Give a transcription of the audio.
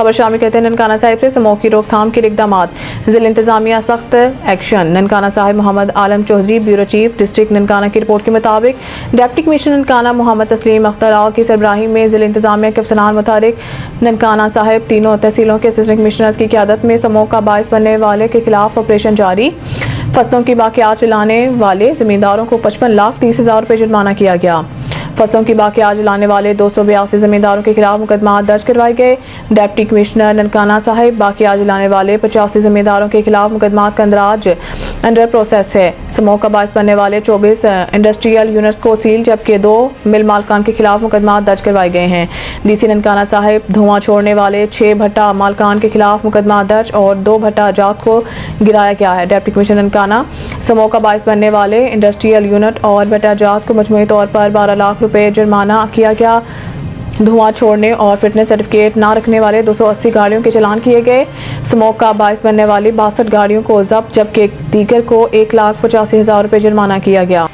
खबर शामिल कहते हैं ननकाना साहिब से स्मोक की रोकथाम के इकदाम। जिला इंतजामिया सख्त action. Nankana Sahib Mohammad Alam Chaudhry bureau chief district Nankana की रिपोर्ट के मुताबिक डिप्टी कमिश्नर ननकाना मोहम्मद तस्लीम अख्तर राव की सरबराही में जिला इंतजामिया के अफसरान मुताबिक ननकाना साहिब तीनों तहसीलों के असिस्टेंट कमिश्नर्स की क़यादत में स्मोक का बायस बनने वाले के खिलाफ ऑपरेशन जारी। फसलों की बाकियात चलाने वाले जमींदारों को 55,30,000 रुपये जुर्माना किया गया। फसलों की बाकियात जलाने वाले 282 जमींदारों के खिलाफ मुकदमा दर्ज करवाए गए। डिप्टी कमिश्नर ननकाना साहिब बाकियात जलाने वाले 85 जमींदारों के खिलाफ मुकदमा का अंदराज अंडर प्रोसेस है। स्मोक का बायस बनने वाले 24 इंडस्ट्रियल यूनिट्स को सील जबकि 2 मिल मालकान के खिलाफ मुकदमा दर्ज करवाए गए हैं। डीसी ननकाना साहिब धुआं छोड़ने वाले 6 भट्टा मालकान के खिलाफ मुकदमा दर्ज और 2 भट्टा जात को गिराया गया है। डिप्टी कमिश्नर ननकाना स्मोक का बायस बनने वाले इंडस्ट्रियल यूनिट और भट्टा जात को मजमूई तौर पर 12 लाख रुपए जुर्माना किया गया। धुआं छोड़ने और फिटनेस सर्टिफिकेट ना रखने वाले 280 गाड़ियों के चालान किए गए। स्मोक का बायस बनने वाली 62 गाड़ियों को जब्त जबकि दीगर को 1,85,000 रुपये जुर्माना किया गया।